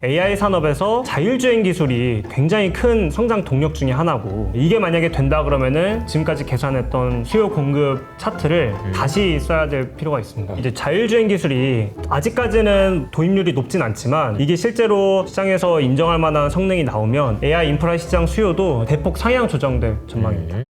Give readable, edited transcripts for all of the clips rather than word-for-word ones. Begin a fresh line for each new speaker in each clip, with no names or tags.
AI 산업에서 자율주행 기술이 굉장히 큰 성장 동력 중에 하나고, 이게 만약에 된다 그러면은 지금까지 계산했던 수요 공급 차트를 다시 써야 될 필요가 있습니다. 이제 자율주행 기술이 아직까지는 도입률이 높진 않지만, 이게 실제로 시장에서 인정할 만한 성능이 나오면 AI 인프라 시장 수요도 대폭 상향 조정될 전망입니다.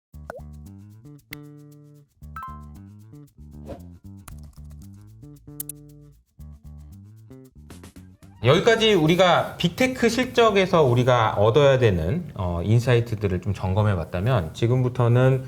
여기까지 우리가 빅테크 실적에서 우리가 얻어야 되는 인사이트들을 좀 점검해 봤다면, 지금부터는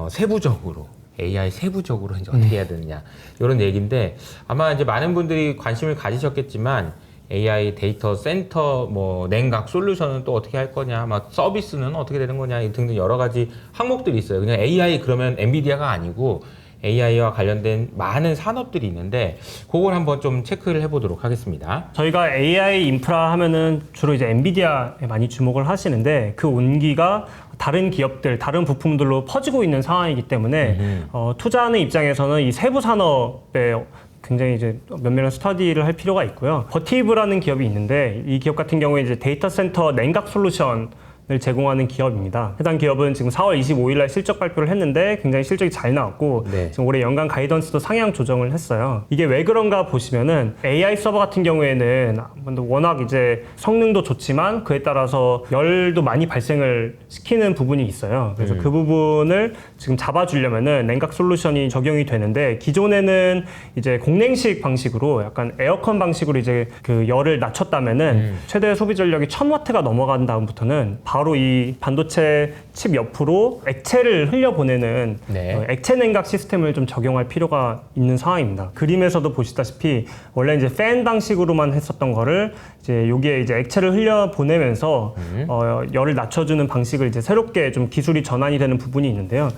세부적으로 AI 세부적으로 이제 어떻게 해야 되느냐 이런 얘기인데, 아마 이제 많은 분들이 관심을 가지셨겠지만 AI 데이터 센터 뭐 냉각 솔루션은 또 어떻게 할 거냐, 막 서비스는 어떻게 되는 거냐 등등 여러 가지 항목들이 있어요. 그냥 AI 그러면 엔비디아가 아니고 AI와 관련된 많은 산업들이 있는데, 그걸 한번 좀 체크를 해보도록 하겠습니다.
저희가 AI 인프라 하면은 주로 이제 엔비디아에 많이 주목을 하시는데, 그 온기가 다른 기업들, 다른 부품들로 퍼지고 있는 상황이기 때문에 투자하는 입장에서는 이 세부 산업에 굉장히 이제 면밀한 스터디를 할 필요가 있고요. 버티브라는 기업이 있는데, 이 기업 같은 경우에 이제 데이터 센터 냉각 솔루션 을 제공하는 기업입니다. 해당 기업은 지금 4월 25일 날 실적 발표를 했는데 굉장히 실적이 잘 나왔고, 지금 올해 연간 가이던스도 상향 조정을 했어요. 이게 왜 그런가 보시면은 AI 서버 같은 경우에는 워낙 이제 성능도 좋지만 그에 따라서 열도 많이 발생을 시키는 부분이 있어요. 그래서 그 부분을 지금 잡아주려면은 냉각 솔루션이 적용이 되는데, 기존에는 이제 공냉식 방식으로 약간 에어컨 방식으로 이제 그 열을 낮췄다면은 최대 소비 전력이 1000W가 넘어간 다음부터는 바로 이 반도체 칩 옆으로 액체를 흘려보내는 액체 냉각 시스템을 좀 적용할 필요가 있는 상황입니다. 그림에서도 보시다시피 원래 이제 팬 방식으로만 했었던 거를 이제 여기에 이제 액체를 흘려보내면서 열을 낮춰주는 방식을 이제 새롭게 좀 기술이 전환이 되는 부분이 있는데요.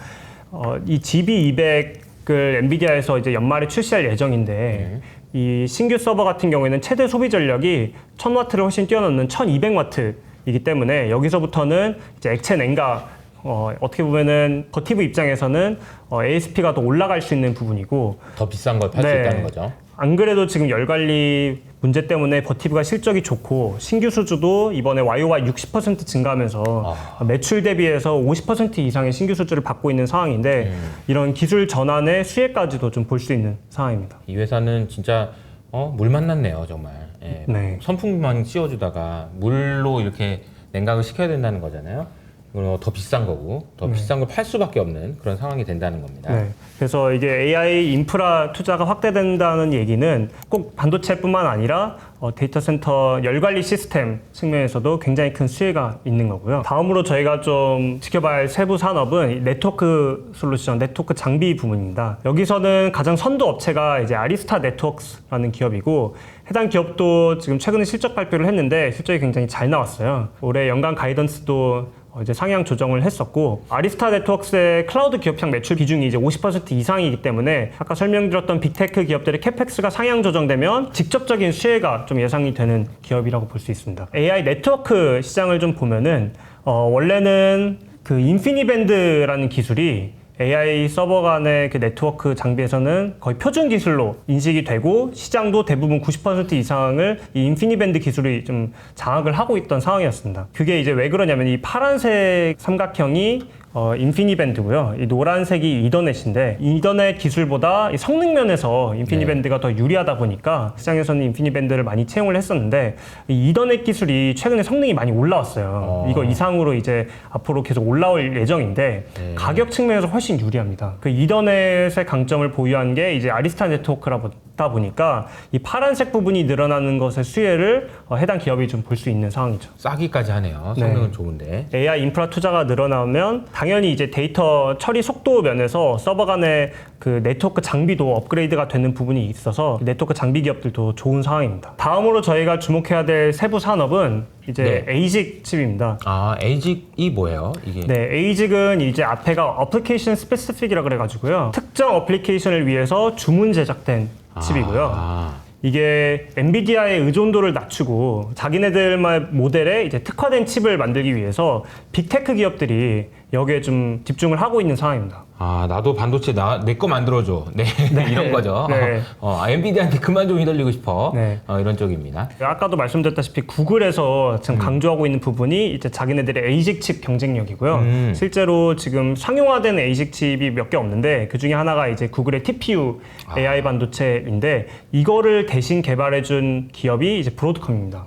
이 GB200을 엔비디아에서 이제 연말에 출시할 예정인데, 이 신규 서버 같은 경우에는 최대 소비 전력이 1000W를 훨씬 뛰어넘는 1200W 이기 때문에 여기서부터는 이제 액체 냉각, 어떻게 보면은 버티브 입장에서는 ASP가 더 올라갈 수 있는 부분이고,
더 비싼 걸 팔 수 있다는 거죠.
안 그래도 지금 열 관리 문제 때문에 버티브가 실적이 좋고, 신규 수주도 이번에 YOY 60% 증가하면서 매출 대비해서 50% 이상의 신규 수주를 받고 있는 상황인데, 이런 기술 전환의 수혜까지도 좀 볼 수 있는 상황입니다.
이 회사는 진짜 물 만났네요, 정말. 예.
네.
선풍만 씌워주다가 물로 이렇게 냉각을 시켜야 된다는 거잖아요. 이건 더 비싼 거고, 더 비싼 걸 팔 수밖에 없는 그런 상황이 된다는 겁니다.
네. 그래서 이게 AI 인프라 투자가 확대된다는 얘기는 꼭 반도체뿐만 아니라 데이터 센터 열 관리 시스템 측면에서도 굉장히 큰 수혜가 있는 거고요. 다음으로 저희가 좀 지켜봐야 할 세부 산업은 네트워크 솔루션, 네트워크 장비 부문입니다. 여기서는 가장 선도 업체가 이제 아리스타 네트워크스라는 기업이고, 해당 기업도 지금 최근에 실적 발표를 했는데 실적이 굉장히 잘 나왔어요. 올해 연간 가이던스도 이제 상향 조정을 했었고, 아리스타 네트워크스의 클라우드 기업향 매출 비중이 이제 50% 이상이기 때문에 아까 설명드렸던 빅테크 기업들의 캐펙스가 상향 조정되면 직접적인 수혜가 좀 예상이 되는 기업이라고 볼 수 있습니다. AI 네트워크 시장을 좀 보면은 원래는 그 인피니밴드라는 기술이 AI 서버 간의 그 네트워크 장비에서는 거의 표준 기술로 인식이 되고, 시장도 대부분 90% 이상을 이 인피니밴드 기술이 좀 장악을 하고 있던 상황이었습니다. 그게 이제 왜 그러냐면, 이 파란색 삼각형이 인피니밴드고요. 이 노란색이 이더넷인데, 이더넷 기술보다 이 성능 면에서 인피니밴드가 더 유리하다 보니까 시장에서는 인피니밴드를 많이 채용을 했었는데, 이 이더넷 기술이 최근에 성능이 많이 올라왔어요. 이거 이상으로 이제 앞으로 계속 올라올 예정인데, 가격 측면에서 훨씬 유리합니다. 그 이더넷의 강점을 보유한 게 이제 아리스타 네트워크다 보니까 이 파란색 부분이 늘어나는 것의 수혜를 해당 기업이 좀 볼 수 있는 상황이죠.
싸기까지 하네요. 성능은 좋은데.
AI 인프라 투자가 늘어나면 당연히 이제 데이터 처리 속도 면에서 서버 간의 그 네트워크 장비도 업그레이드가 되는 부분이 있어서 네트워크 장비 기업들도 좋은 상황입니다. 다음으로 저희가 주목해야 될 세부 산업은 이제 ASIC 칩입니다.
ASIC이 뭐예요? 이게?
네, ASIC은 이제 앞에가 어플리케이션 스페시픽이라 그래가지고요. 특정 어플리케이션을 위해서 주문 제작된 칩이고요. 이게 엔비디아의 의존도를 낮추고 자기네들만 모델에 이제 특화된 칩을 만들기 위해서 빅테크 기업들이 여기에 좀 집중을 하고 있는 상황입니다.
아, 나도 반도체 내 거 만들어줘. 네. 이런 거죠.
네.
엔비디아한테 그만 좀 휘둘리고 싶어.
네.
이런 쪽입니다.
아까도 말씀드렸다시피 구글에서 지금 강조하고 있는 부분이 이제 자기네들의 ASIC 칩 경쟁력이고요. 실제로 지금 상용화된 ASIC 칩이 몇 개 없는데 그 중에 하나가 이제 구글의 TPU AI 반도체인데 이거를 대신 개발해준 기업이 이제 브로드컴입니다.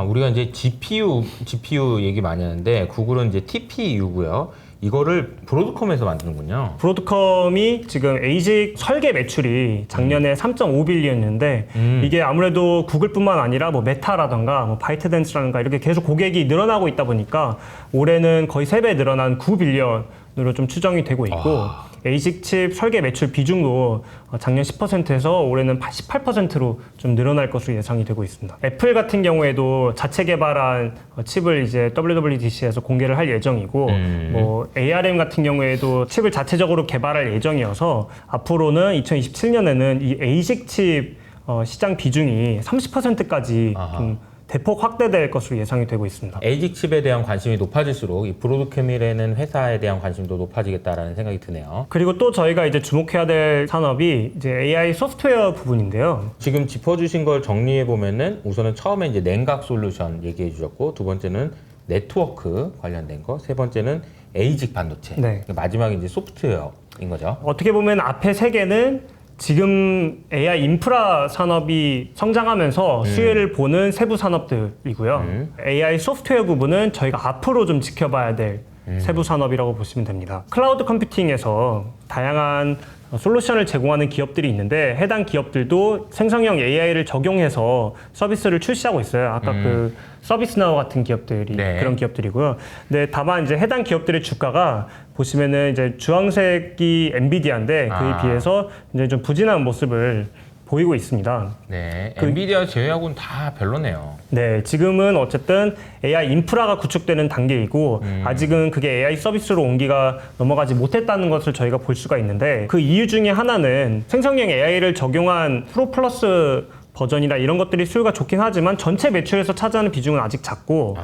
우리가 이제 GPU 얘기 많이 하는데 구글은 이제 TPU고요. 이거를 브로드컴에서 만드는군요.
브로드컴이 지금 ASIC 설계 매출이 작년에 3.5빌리언이었는데 이게 아무래도 구글뿐만 아니라 뭐 메타라던가 뭐 바이트댄스라든가 이렇게 계속 고객이 늘어나고 있다 보니까 올해는 거의 3배 늘어난 9빌리언으로 좀 추정이 되고 있고 ASIC 칩 설계 매출 비중도 작년 10%에서 올해는 88%로 좀 늘어날 것으로 예상이 되고 있습니다. 애플 같은 경우에도 자체 개발한 칩을 이제 WWDC에서 공개를 할 예정이고, 뭐 ARM 같은 경우에도 칩을 자체적으로 개발할 예정이어서 앞으로는 2027년에는 이 ASIC 칩 시장 비중이 30%까지 좀 대폭 확대될 것으로 예상이 되고 있습니다.
ASIC 칩에 대한 관심이 높아질수록 이 브로드컴이라는 회사에 대한 관심도 높아지겠다라는 생각이 드네요.
그리고 또 저희가 이제 주목해야 될 산업이 이제 AI 소프트웨어 부분인데요.
지금 짚어주신 걸 정리해 보면은 우선은 처음에 이제 냉각 솔루션 얘기해 주셨고, 두 번째는 네트워크 관련된 거, 세 번째는 ASIC 반도체,
네.
마지막에 이제 소프트웨어인 거죠.
어떻게 보면 앞에 세 개는 지금 AI 인프라 산업이 성장하면서 수혜를 보는 세부 산업들이고요. AI 소프트웨어 부분은 저희가 앞으로 좀 지켜봐야 될 세부 산업이라고 보시면 됩니다. 클라우드 컴퓨팅에서 다양한 솔루션을 제공하는 기업들이 있는데 해당 기업들도 생성형 AI를 적용해서 서비스를 출시하고 있어요. 아까 그 서비스나우 같은 기업들이
네.
그런 기업들이고요. 근데 다만 이제 해당 기업들의 주가가 보시면은 이제 주황색이 엔비디아인데 그에 비해서 이제 좀 부진한 모습을 보이고 있습니다.
네, 엔비디아 제외하고는 다 별로네요.
네, 지금은 어쨌든 AI 인프라가 구축되는 단계이고 아직은 그게 AI 서비스로 온기가 넘어가지 못했다는 것을 저희가 볼 수가 있는데 그 이유 중에 하나는 생성형 AI를 적용한 프로 플러스 버전이나 이런 것들이 수요가 좋긴 하지만 전체 매출에서 차지하는 비중은 아직 작고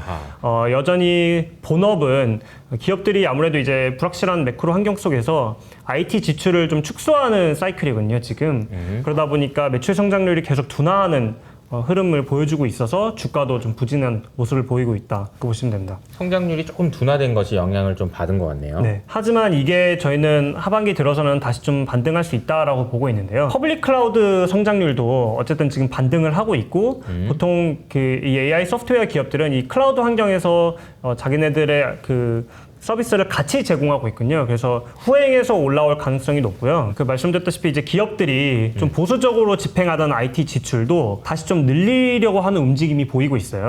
여전히 본업은 기업들이 아무래도 이제 불확실한 매크로 환경 속에서 IT 지출을 좀 축소하는 사이클이거든요, 지금. 그러다 보니까 매출 성장률이 계속 둔화하는 흐름을 보여주고 있어서 주가도 좀 부진한 모습을 보이고 있다. 그렇게 보시면 됩니다.
성장률이 조금 둔화된 것이 영향을 좀 받은 것 같네요.
네. 하지만 이게 저희는 하반기 들어서는 다시 좀 반등할 수 있다라고 보고 있는데요. 퍼블릭 클라우드 성장률도 어쨌든 지금 반등을 하고 있고 보통 그 이 AI 소프트웨어 기업들은 이 클라우드 환경에서 자기네들의 그 서비스를 같이 제공하고 있군요. 그래서 후행해서 올라올 가능성이 높고요. 그 말씀드렸다시피 이제 기업들이 좀 보수적으로 집행하던 IT 지출도 다시 좀 늘리려고 하는 움직임이 보이고 있어요.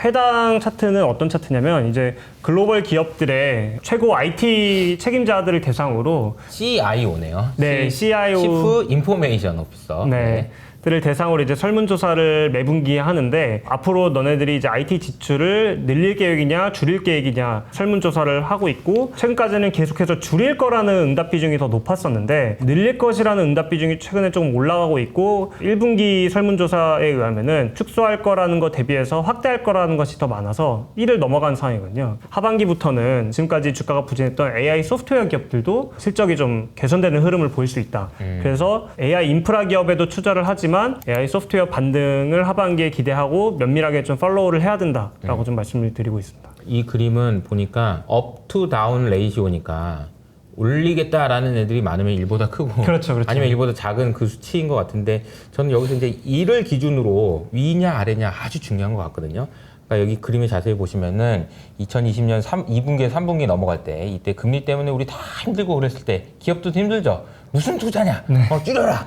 해당 차트는 어떤 차트냐면 이제 글로벌 기업들의 최고 IT 책임자들을 대상으로
CIO네요.
네, CIO
치프 인포메이션 오피서.
네. 들을 대상으로 이제 설문조사를 매 분기에 하는데 앞으로 너네들이 이제 IT 지출을 늘릴 계획이냐 줄일 계획이냐 설문조사를 하고 있고 최근까지는 계속해서 줄일 거라는 응답 비중이 더 높았었는데 늘릴 것이라는 응답 비중이 최근에 조금 올라가고 있고 1분기 설문조사에 의하면은 축소할 거라는 거 대비해서 확대할 거라는 것이 더 많아서 1을 넘어간 상황이거든요. 하반기부터는 지금까지 주가가 부진했던 AI 소프트웨어 기업들도 실적이 좀 개선되는 흐름을 보일 수 있다. 그래서 AI 인프라 기업에도 투자를 하지만 AI 소프트웨어 반등을 하반기에 기대하고 면밀하게 좀 팔로우를 해야 된다라고 좀 말씀을 드리고 있습니다.
이 그림은 보니까 업 투 다운 레이시오니까 올리겠다라는 애들이 많으면 1보다 크고
그렇죠.
아니면 1보다 작은 그 수치인 것 같은데 저는 여기서 이제 1을 기준으로 위냐 아래냐 아주 중요한 것 같거든요. 그러니까 여기 그림에 자세히 보시면은 2020년 2분기, 3분기 넘어갈 때 이때 금리 때문에 우리 다 힘들고 그랬을 때 기업도 힘들죠. 무슨 투자냐? 줄여라.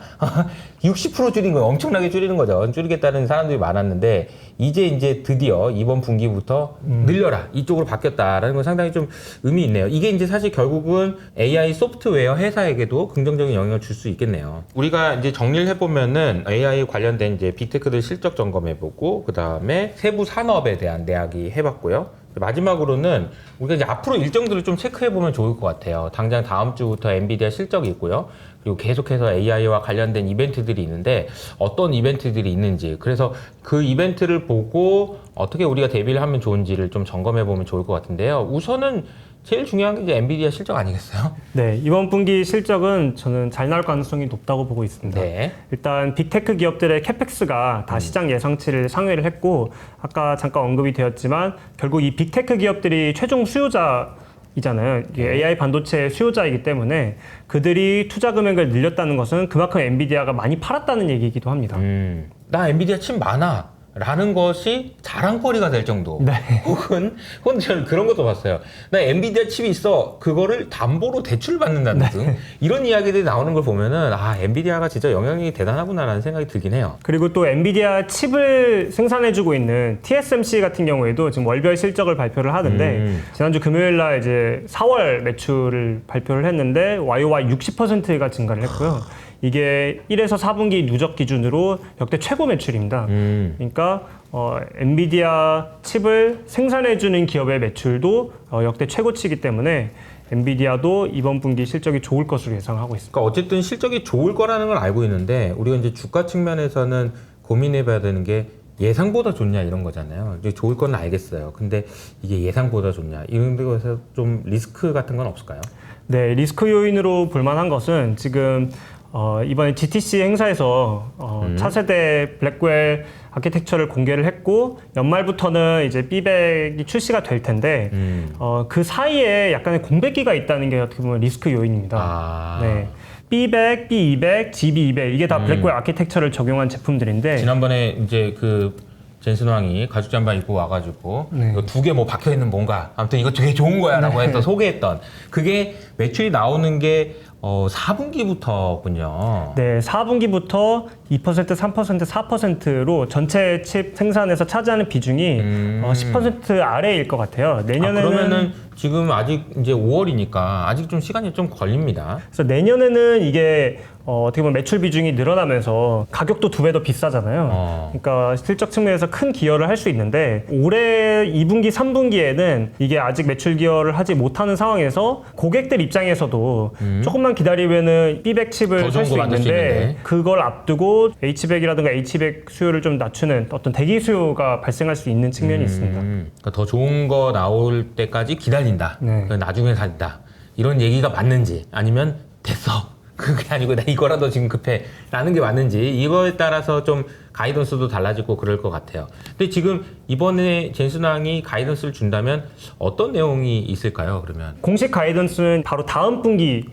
60% 줄인 거예요. 엄청나게 줄이는 거죠. 줄이겠다는 사람들이 많았는데 이제 드디어 이번 분기부터 늘려라. 이쪽으로 바뀌었다라는 건 상당히 좀 의미 있네요. 이게 이제 사실 결국은 AI 소프트웨어 회사에게도 긍정적인 영향을 줄 수 있겠네요. 우리가 이제 정리를 해보면은 AI 관련된 이제 빅테크들 실적 점검해보고 그 다음에 세부 산업에 대한 이야기 해봤고요. 마지막으로는 우리가 이제 앞으로 일정들을 좀 체크해보면 좋을 것 같아요. 당장 다음 주부터 엔비디아 실적이 있고요. 그리고 계속해서 AI와 관련된 이벤트들이 있는데 어떤 이벤트들이 있는지 그래서 그 이벤트를 보고 어떻게 우리가 대비를 하면 좋은지를 좀 점검해보면 좋을 것 같은데요. 우선은 제일 중요한 게 이제 엔비디아 실적 아니겠어요?
네, 이번 분기 실적은 저는 잘 나올 가능성이 높다고 보고 있습니다.
네.
일단 빅테크 기업들의 캐펙스가 다 시장 예상치를 상회를 했고 아까 잠깐 언급이 되었지만 결국 이 빅테크 기업들이 최종 수요자이잖아요. 이게 AI 반도체 수요자이기 때문에 그들이 투자 금액을 늘렸다는 것은 그만큼 엔비디아가 많이 팔았다는 얘기이기도 합니다.
나 엔비디아 칩 많아. 라는 것이 자랑거리가 될 정도.
네.
혹은 저는 그런 것도 봤어요. 나 엔비디아 칩이 있어. 그거를 담보로 대출 받는다는 등 이런 이야기들이 나오는 걸 보면은 아, 엔비디아가 진짜 영향력이 대단하구나라는 생각이 들긴 해요.
그리고 또 엔비디아 칩을 생산해주고 있는 TSMC 같은 경우에도 지금 월별 실적을 발표를 하는데 지난주 금요일 날 이제 4월 매출을 발표를 했는데 YOY 60%가 증가를 했고요. 이게 1에서 4분기 누적 기준으로 역대 최고 매출입니다. 그러니까 엔비디아 칩을 생산해주는 기업의 매출도 역대 최고치이기 때문에 엔비디아도 이번 분기 실적이 좋을 것으로 예상하고 있습니다.
그러니까 어쨌든 실적이 좋을 거라는 걸 알고 있는데 우리가 이제 주가 측면에서는 고민해봐야 되는 게 예상보다 좋냐 이런 거잖아요. 이제 좋을 건 알겠어요. 근데 이게 예상보다 좋냐 이런 데서 좀 리스크 같은 건 없을까요?
네, 리스크 요인으로 볼만한 것은 지금 이번에 GTC 행사에서 차세대 블랙웰 아키텍처를 공개를 했고 연말부터는 이제 B백이 출시가 될 텐데 그 사이에 약간의 공백기가 있다는 게 어떻게 보면 리스크 요인입니다.
아.
네. B백, B200, GB200 이게 다 블랙웰 아키텍처를 적용한 제품들인데
지난번에 이제 그 젠슨 왕이 가죽 잠바 입고 와가지고 이거 두 개 뭐 박혀 있는 뭔가 아무튼 이거 되게 좋은 거야라고 해서 소개했던 그게 매출이 나오는 게 4분기부터군요.
네, 4분기부터 2%, 3%, 4%로 전체 칩 생산에서 차지하는 비중이 10% 아래일 것 같아요. 내년에는
그러면은 지금 아직 이제 5월이니까 아직 좀 시간이 좀 걸립니다.
그래서 내년에는 이게 어떻게 보면 매출 비중이 늘어나면서 가격도 2배 더 비싸잖아요. 그러니까 실적 측면에서 큰 기여를 할 수 있는데 올해 2분기, 3분기에는 이게 아직 매출 기여를 하지 못하는 상황에서 고객들 입장에서도 조금만 기다리면은 B백 칩을 살 수 있는데 그걸 앞두고 H백이라든가 H백 수요를 좀 낮추는 어떤 대기 수요가 발생할 수 있는 측면이 있습니다.
그러니까 더 좋은 거 나올 때까지 기다린다.
네.
나중에 산다. 이런 얘기가 맞는지 아니면 됐어. 그게 아니고 나 이거라도 지금 급해 라는 게 맞는지 이거에 따라서 좀 가이던스도 달라지고 그럴 것 같아요. 근데 지금 이번에 젠슨왕이 가이던스를 준다면 어떤 내용이 있을까요? 그러면
공식 가이던스는 바로 다음 분기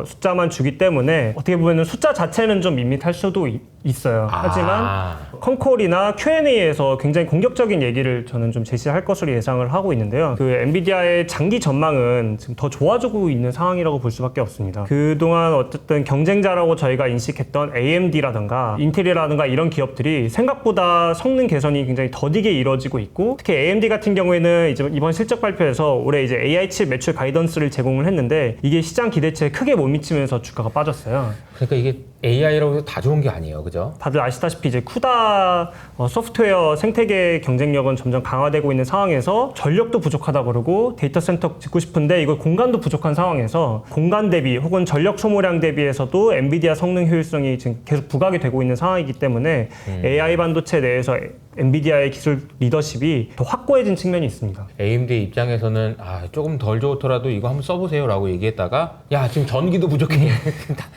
숫자만 주기 때문에 어떻게 보면 숫자 자체는 좀 밋밋할 수도 있어요. 하지만 컨콜이나 Q&A에서 굉장히 공격적인 얘기를 저는 좀 제시할 것으로 예상을 하고 있는데요. 그 엔비디아의 장기 전망은 지금 더 좋아지고 있는 상황이라고 볼 수밖에 없습니다. 그동안 어쨌든 경쟁자라고 저희가 인식했던 AMD라든가 인텔이라든가 이런 기업들이 생각보다 성능 개선이 굉장히 더디게 이루어지고 있고 특히 AMD 같은 경우에는 이제 이번 실적 발표에서 올해 이제 AI 칩 매출 가이던스를 제공을 했는데 이게 시장 기대치에 크게 못 미치면서 주가가 빠졌어요.
그러니까 이게 AI라고 해서 다 좋은 게 아니에요. 그죠?
다들 아시다시피 이제 쿠다 소프트웨어 생태계 경쟁력은 점점 강화되고 있는 상황에서 전력도 부족하다 그러고 데이터 센터 짓고 싶은데 이거 공간도 부족한 상황에서 공간 대비 혹은 전력 소모량 대비해서도 엔비디아 성능 효율성이 지금 계속 부각이 되고 있는 상황이기 때문에 AI 반도체 내에서 엔비디아의 기술 리더십이 더 확고해진 측면이 있습니다.
AMD 입장에서는 조금 덜 좋더라도 이거 한번 써보세요라고 얘기했다가 야 지금 전기도 부족해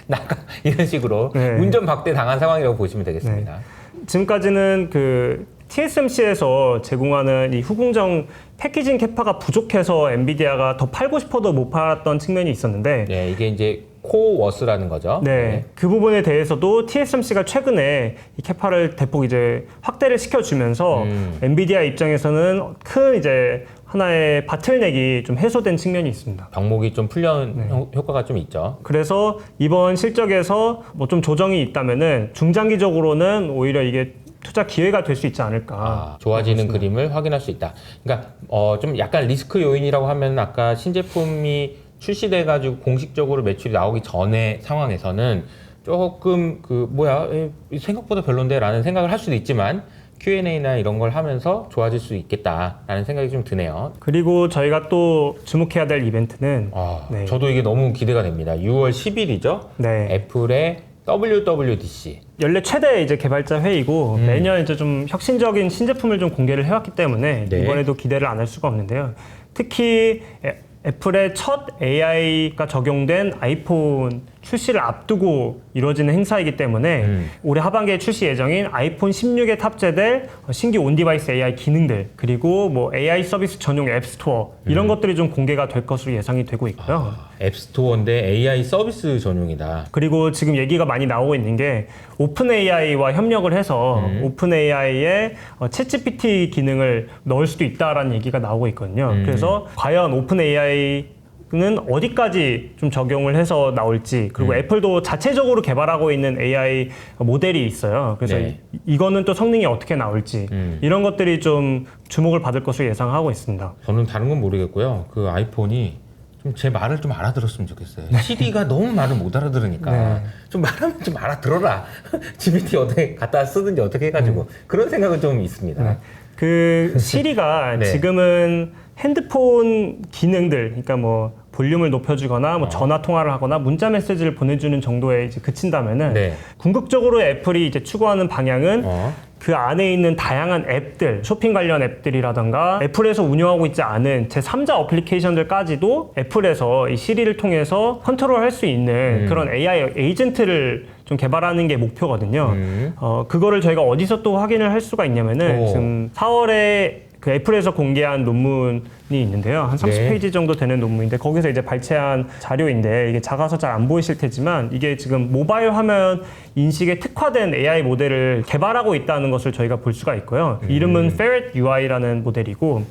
나가 이런 식으로 운전 박대 당한 상황이라고 보시면 되겠습니다.
지금까지는 그 TSMC에서 제공하는 이 후궁정 패키징 캐파가 부족해서 엔비디아가 더 팔고 싶어도 못 팔았던 측면이 있었는데
네, 이게 이제 코워스라는 거죠.
네, 그 부분에 대해서도 TSMC가 최근에 이 캐파를 대폭 이제 확대를 시켜주면서 엔비디아 입장에서는 큰 이제 하나의 바틀넥이 좀 해소된 측면이 있습니다.
병목이 좀 풀려는 효과가 좀 있죠.
그래서 이번 실적에서 뭐 좀 조정이 있다면은 중장기적으로는 오히려 이게 투자 기회가 될 수 있지 않을까.
좋아지는 그림을 확인할 수 있다. 그러니까 좀 약간 리스크 요인이라고 하면 아까 신제품이 출시돼가지고 공식적으로 매출이 나오기 전에 상황에서는 조금 생각보다 별론데 라는 생각을 할 수도 있지만 Q&A나 이런 걸 하면서 좋아질 수 있겠다라는 생각이 좀 드네요.
그리고 저희가 또 주목해야 될 이벤트는
저도 이게 너무 기대가 됩니다. 6월 10일이죠.
네.
애플의 WWDC.
연례 최대 이제 개발자 회의고 매년 이제 좀 혁신적인 신제품을 좀 공개를 해왔기 때문에 이번에도 기대를 안 할 수가 없는데요. 특히 애플의 첫 AI가 적용된 아이폰 출시를 앞두고 이루어지는 행사이기 때문에 올해 하반기에 출시 예정인 아이폰 16에 탑재될 신규 온디바이스 AI 기능들 그리고 뭐 AI 서비스 전용 앱스토어 이런 것들이 좀 공개가 될 것으로 예상이 되고 있고요.
앱스토어인데 AI 서비스 전용이다.
그리고 지금 얘기가 많이 나오고 있는 게 오픈 AI와 협력을 해서 오픈 AI에 챗GPT 기능을 넣을 수도 있다라는 얘기가 나오고 있거든요. 그래서 과연 오픈 AI는 어디까지 좀 적용을 해서 나올지 그리고 애플도 자체적으로 개발하고 있는 AI 모델이 있어요. 그래서
네.
이거는 또 성능이 어떻게 나올지 이런 것들이 좀 주목을 받을 것으로 예상하고 있습니다.
저는 다른 건 모르겠고요. 그 아이폰이 좀 제 말을 좀 알아들었으면 좋겠어요. 시리가 너무 말을 못 알아들으니까 좀 말하면 좀 알아들어라. GPT 어떻게 갖다 쓰든지 어떻게 해가지고 그런 생각은 좀 있습니다.
그 시리가
네.
지금은 핸드폰 기능들, 그러니까 뭐 볼륨을 높여주거나 뭐 전화 통화를 하거나 문자 메시지를 보내주는 정도에 이제 그친다면은
네.
궁극적으로 애플이 이제 추구하는 방향은 그 안에 있는 다양한 앱들, 쇼핑 관련 앱들이라던가 애플에서 운영하고 있지 않은 제3자 어플리케이션들까지도 애플에서 이 시리를 통해서 컨트롤할 수 있는 그런 AI 에이전트를 좀 개발하는 게 목표거든요. 그거를 저희가 어디서 또 확인을 할 수가 있냐면은 지금 4월에 그 애플에서 공개한 논문이 있는데요. 한 30페이지 정도 되는 논문인데 거기서 이제 발췌한 자료인데 이게 작아서 잘 안 보이실 테지만 이게 지금 모바일 화면 인식에 특화된 AI 모델을 개발하고 있다는 것을 저희가 볼 수가 있고요. 이름은 Ferret UI라는 모델이고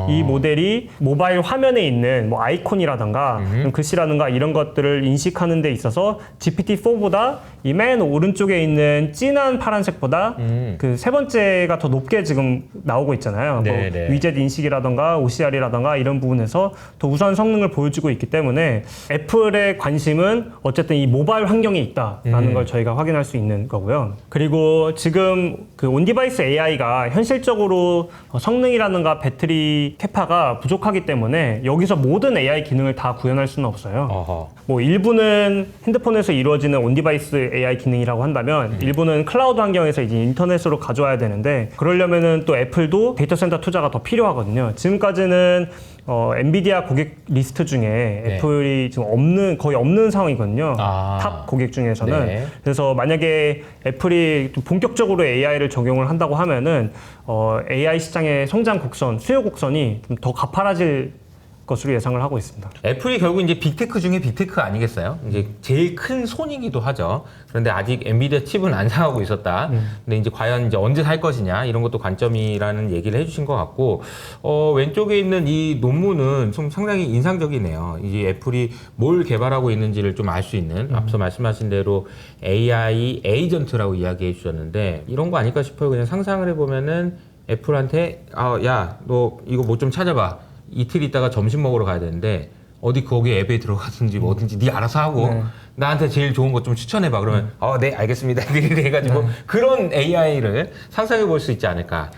이 모델이 모바일 화면에 있는 뭐 아이콘이라던가 글씨라든가 이런 것들을 인식하는 데 있어서 GPT-4보다 이 맨 오른쪽에 있는 진한 파란색보다 그 세 번째가 더 높게 지금 나오고 있잖아요. 뭐 위젯 인식이라던가 OCR이라던가 이런 부분에서 더 우수한 성능을 보여주고 있기 때문에 애플의 관심은 어쨌든 이 모바일 환경에 있다라는 걸 저희가 확인할 수 있는 거고요. 그리고 지금 그 온디바이스 AI가 현실적으로 성능이라든가 배터리 캐파가 부족하기 때문에 여기서 모든 AI 기능을 다 구현할 수는 없어요. 뭐 일부는 핸드폰에서 이루어지는 온디바이스 AI 기능이라고 한다면 일부는 클라우드 환경에서 이제 인터넷으로 가져와야 되는데 그러려면은 또 애플도 데이터 센터 투자가 더 필요하거든요. 지금까지는 엔비디아 고객 리스트 중에 애플이 지금 거의 없는 상황이거든요. 탑 고객 중에서는. 그래서 만약에 애플이 좀 본격적으로 AI를 적용을 한다고 하면은 AI 시장의 성장 곡선, 수요 곡선이 좀 더 가파라질 것으로 예상을 하고 있습니다.
애플이 결국 이제 빅테크 중에 빅테크 아니겠어요? 이제 제일 큰 손이기도 하죠. 그런데 아직 엔비디아 칩은 안 사가고 있었다. 근데 이제 과연 이제 언제 살 것이냐 이런 것도 관점이라는 얘기를 해주신 것 같고 왼쪽에 있는 이 논문은 좀 상당히 인상적이네요. 이제 애플이 뭘 개발하고 있는지를 좀 알 수 있는 앞서 말씀하신 대로 AI 에이전트라고 이야기해 주셨는데 이런 거 아닐까 싶어요. 그냥 상상을 해보면은 애플한테 야, 너 이거 뭐 좀 찾아봐. 이틀 있다가 점심 먹으러 가야 되는데 어디 거기 앱에 들어가든지 뭐든지 네 알아서 하고 나한테 제일 좋은 것 좀 추천해봐. 그러면 네 알겠습니다. 이렇게 해가지고 그런 AI를 상상해 볼 수 있지 않을까.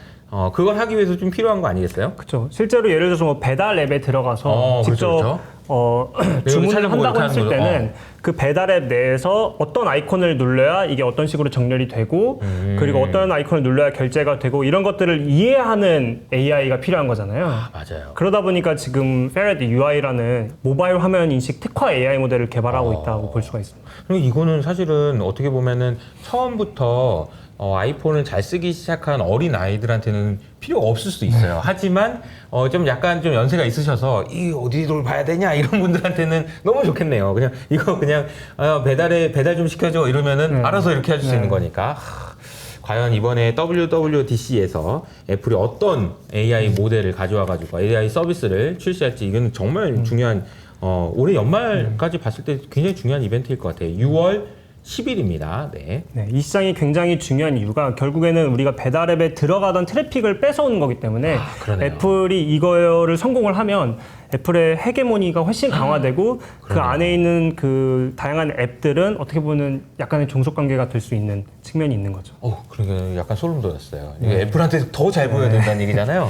그걸 하기 위해서 좀 필요한 거 아니겠어요?
그렇죠. 실제로 예를 들어서 뭐 배달 앱에 들어가서 직접 주문을 한다고 했을 때는 그 배달 앱 내에서 어떤 아이콘을 눌러야 이게 어떤 식으로 정렬이 되고 그리고 어떤 아이콘을 눌러야 결제가 되고 이런 것들을 이해하는 AI가 필요한 거잖아요.
맞아요.
그러다 보니까 지금 Ferret UI라는 모바일 화면 인식 특화 AI 모델을 개발하고 있다고 볼 수가 있습니다.
그리고 이거는 사실은 어떻게 보면은 처음부터 아이폰을 잘 쓰기 시작한 어린 아이들한테는 필요가 없을 수도 있어요. 하지만 좀 약간 좀 연세가 있으셔서 이 어디를 봐야 되냐 이런 분들한테는 너무 좋겠네요. 그냥 이거 그냥 배달 좀 시켜줘 이러면은 알아서 이렇게 해줄 수 있는 거니까. 과연 이번에 WWDC에서 애플이 어떤 AI 모델을 가져와가지고 AI 서비스를 출시할지 이건 정말 중요한 올해 연말까지 봤을 때 굉장히 중요한 이벤트일 것 같아요. 6월 10일입니다. 네,
이 시장이 굉장히 중요한 이유가 결국에는 우리가 배달앱에 들어가던 트래픽을 뺏어오는 거기 때문에 애플이 이거를 성공을 하면 애플의 헤게모니가 훨씬 강화되고 그 안에 있는 그 다양한 앱들은 어떻게 보면 약간의 종속 관계가 될 수 있는 측면이 있는 거죠.
그러니까 약간 소름 돋았어요. 이게 애플한테 더 잘 보여야 된다는 얘기잖아요.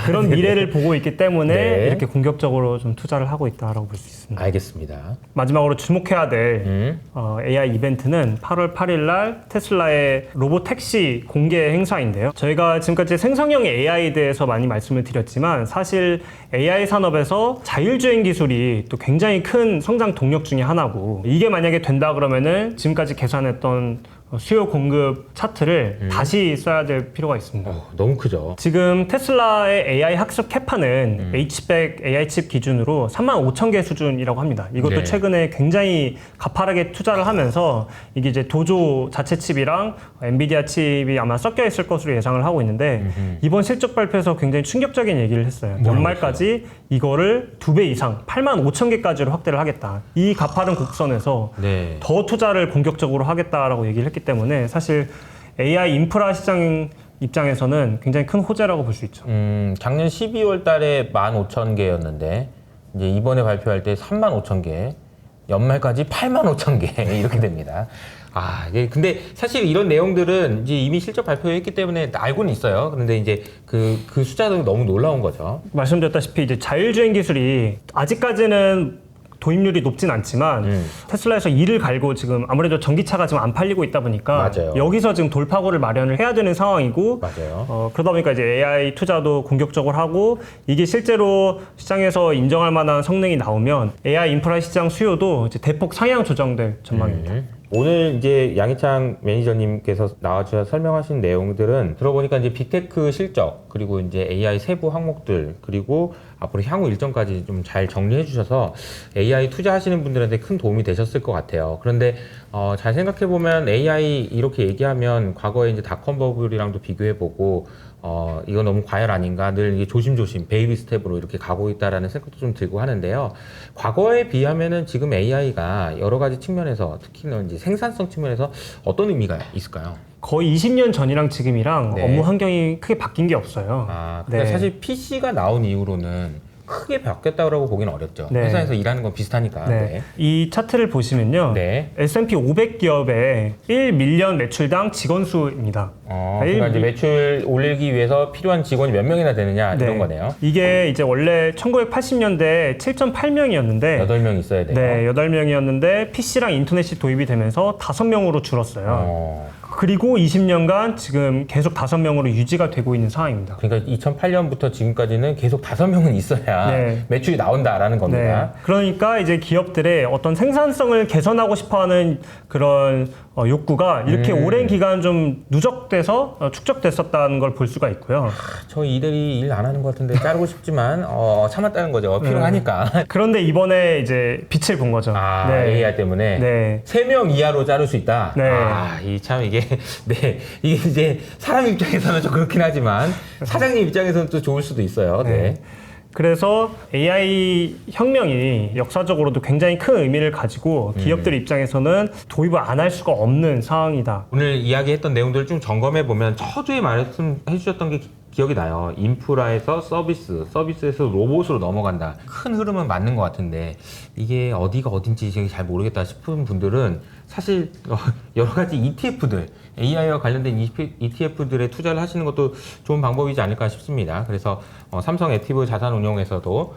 그런 미래를 보고 있기 때문에
네.
이렇게 공격적으로 좀 투자를 하고 있다라고 볼 수 있습니다.
알겠습니다.
마지막으로 주목해야 될 AI 이벤트는 8월 8일 날 테슬라의 로보택시 공개 행사인데요. 저희가 지금까지 생성형 AI에 대해서 많이 말씀을 드렸지만 사실 AI 산업에서 자율주행 기술이 또 굉장히 큰 성장 동력 중에 하나고 이게 만약에 된다 그러면은 지금까지 계산했던 수요 공급 차트를 다시 써야 될 필요가 있습니다.
너무 크죠.
지금 테슬라의 AI 학습 캐파는 H100 AI 칩 기준으로 35,000개 수준이라고 합니다. 이것도
네.
최근에 굉장히 가파르게 투자를 하면서 이게 이제 도조 자체 칩이랑 엔비디아 칩이 아마 섞여 있을 것으로 예상을 하고 있는데 이번 실적 발표에서 굉장히 충격적인 얘기를 했어요. 연말까지 이거를 2배 이상 85,000개까지로 확대를 하겠다. 이 가파른 곡선에서
네.
더 투자를 공격적으로 하겠다라고 얘기를 했기 때문에 사실 AI 인프라 시장 입장에서는 굉장히 큰 호재라고 볼 수 있죠.
작년 12월 달에 15,000개였는데 이제 이번에 발표할 때 35,000개, 연말까지 85,000개 이렇게 됩니다. 이게 근데 사실 이런 내용들은 이제 이미 실적 발표했기 때문에 알고는 있어요. 그런데 이제 그 숫자도 너무 놀라운 거죠.
말씀드렸다시피 이제 자율주행 기술이 아직까지는 도입률이 높진 않지만 테슬라에서 이를 갈고 지금 아무래도 전기차가 지금 안 팔리고 있다 보니까
맞아요.
여기서 지금 돌파구를 마련을 해야 되는 상황이고
맞아요.
그러다 보니까 이제 AI 투자도 공격적으로 하고 이게 실제로 시장에서 인정할 만한 성능이 나오면 AI 인프라 시장 수요도 이제 대폭 상향 조정될 전망입니다.
오늘 이제 양희창 매니저님께서 나와주셔서 설명하신 내용들은 들어보니까 이제 빅테크 실적 그리고 이제 AI 세부 항목들 그리고 앞으로 향후 일정까지 좀 잘 정리해 주셔서 AI 투자하시는 분들한테 큰 도움이 되셨을 것 같아요. 그런데 잘 생각해 보면 AI 이렇게 얘기하면 과거에 이제 닷컴 버블이랑도 비교해 보고 이거 너무 과열 아닌가 늘 이게 조심조심 베이비 스텝으로 이렇게 가고 있다라는 생각도 좀 들고 하는데요. 과거에 비하면은 지금 AI가 여러 가지 측면에서 특히는 이제 생산성 측면에서 어떤 의미가 있을까요?
거의 20년 전이랑 지금이랑
네.
업무 환경이 크게 바뀐 게 없어요.
그러니까
네.
사실 PC가 나온 이후로는 크게 바뀌었다고 보기는 어렵죠.
네.
회사에서 일하는 건 비슷하니까.
네. 이 차트를 보시면요.
네.
S&P 500 기업의 1밀리언 매출당 직원 수입니다.
그러니까 이제 매출 올리기 위해서 필요한 직원이 몇 명이나 되느냐 이런 거네요.
이게 이제 원래 1980년대 7.8명이었는데
8명 있어야 돼요.
네, 8명이었는데 PC랑 인터넷이 도입이 되면서 5명으로 줄었어요. 그리고 20년간 지금 계속 5명으로 유지가 되고 있는 상황입니다.
그러니까 2008년부터 지금까지는 계속 5명은 있어야
네.
매출이 나온다라는 겁니다.
네. 그러니까 이제 기업들의 어떤 생산성을 개선하고 싶어하는 그런 욕구가 이렇게 오랜 기간 좀 누적돼서 축적됐었다는 걸 볼 수가 있고요.
저 이들이 일 안 하는 것 같은데 자르고 싶지만 참았다는 거죠. 필요하니까.
그런데 이번에 이제 빛을 본 거죠.
AI 때문에
네.
3명 이하로 자를 수 있다.
네.
이게 이게 이제 사람 입장에서는 좀 그렇긴 하지만 사장님 입장에서는 또 좋을 수도 있어요. 네.
그래서 AI 혁명이 역사적으로도 굉장히 큰 의미를 가지고 기업들 입장에서는 도입을 안 할 수가 없는 상황이다.
오늘 이야기했던 내용들을 좀 점검해 보면 처주에 말씀해 주셨던 게 기억이 나요. 인프라에서 서비스에서 로봇으로 넘어간다. 큰 흐름은 맞는 것 같은데 이게 어디가 어딘지 잘 모르겠다 싶은 분들은 사실 여러 가지 ETF들, AI와 관련된 ETF들에 투자를 하시는 것도 좋은 방법이지 않을까 싶습니다. 그래서 삼성 액티브 자산운용에서도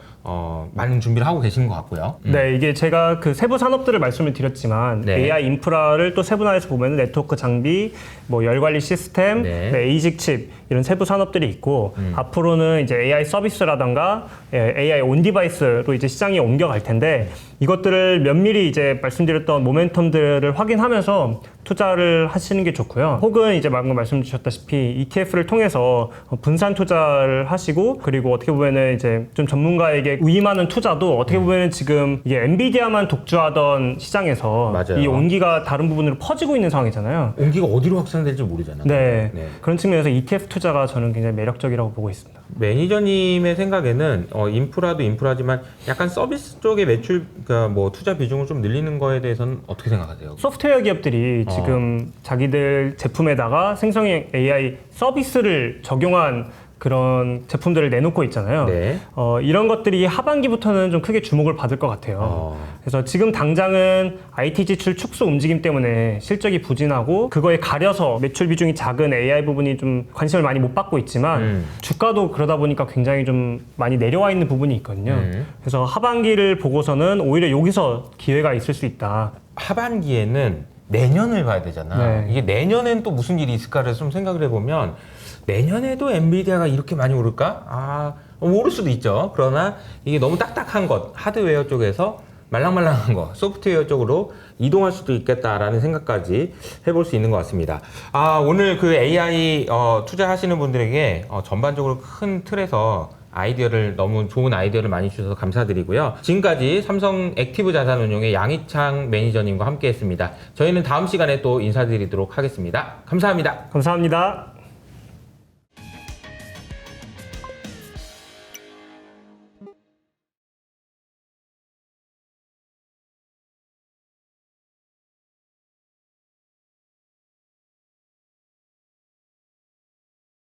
많은 준비를 하고 계시는 것 같고요.
네, 이게 제가 그 세부 산업들을 말씀을 드렸지만
네.
AI 인프라를 또 세분화해서 보면 네트워크 장비, 뭐 열관리 시스템,
네.
에이직 칩 이런 세부 산업들이 있고 앞으로는 이제 AI 서비스라던가 AI 온 디바이스로 이제 시장이 옮겨갈 텐데 이것들을 면밀히 이제 말씀드렸던 모멘텀들을 확인하면서 투자를 하시는 게 좋고요. 혹은 이제 방금 말씀 주셨다시피 ETF를 통해서 분산 투자를 하시고 그리고 어떻게 보면은 이제 좀 전문가에게 위임하는 투자도 어떻게 보면은 지금 이게 엔비디아만 독주하던 시장에서
맞아요.
이 온기가 다른 부분으로 퍼지고 있는 상황이잖아요.
온기가 어디로 확산될지 모르잖아요.
네.
네.
그런 측면에서 ETF 투자가 저는 굉장히 매력적이라고 보고 있습니다.
매니저님의 생각에는 인프라도 인프라지만 약간 서비스 쪽의 매출, 그러니까 뭐 투자 비중을 좀 늘리는 거에 대해서는 어떻게 생각하세요?
소프트웨어 기업들이 지금 자기들 제품에다가 생성형 AI 서비스를 적용한 그런 제품들을 내놓고 있잖아요.
네.
이런 것들이 하반기부터는 좀 크게 주목을 받을 것 같아요. 그래서 지금 당장은 IT 지출 축소 움직임 때문에 실적이 부진하고 그거에 가려서 매출 비중이 작은 AI 부분이 좀 관심을 많이 못 받고 있지만 주가도 그러다 보니까 굉장히 좀 많이 내려와 있는 부분이 있거든요. 그래서 하반기를 보고서는 오히려 여기서 기회가 있을 수 있다.
하반기에는 내년을 봐야 되잖아.
네.
이게 내년엔 또 무슨 일이 있을까를 좀 생각을 해보면 내년에도 엔비디아가 이렇게 많이 오를까? 오를 수도 있죠. 그러나 이게 너무 딱딱한 것, 하드웨어 쪽에서 말랑말랑한 거, 소프트웨어 쪽으로 이동할 수도 있겠다라는 생각까지 해볼 수 있는 것 같습니다. 오늘 그 AI 투자하시는 분들에게 전반적으로 큰 틀에서 너무 좋은 아이디어를 많이 주셔서 감사드리고요. 지금까지 삼성 액티브 자산운용의 양희창 매니저님과 함께 했습니다. 저희는 다음 시간에 또 인사드리도록 하겠습니다. 감사합니다.
감사합니다.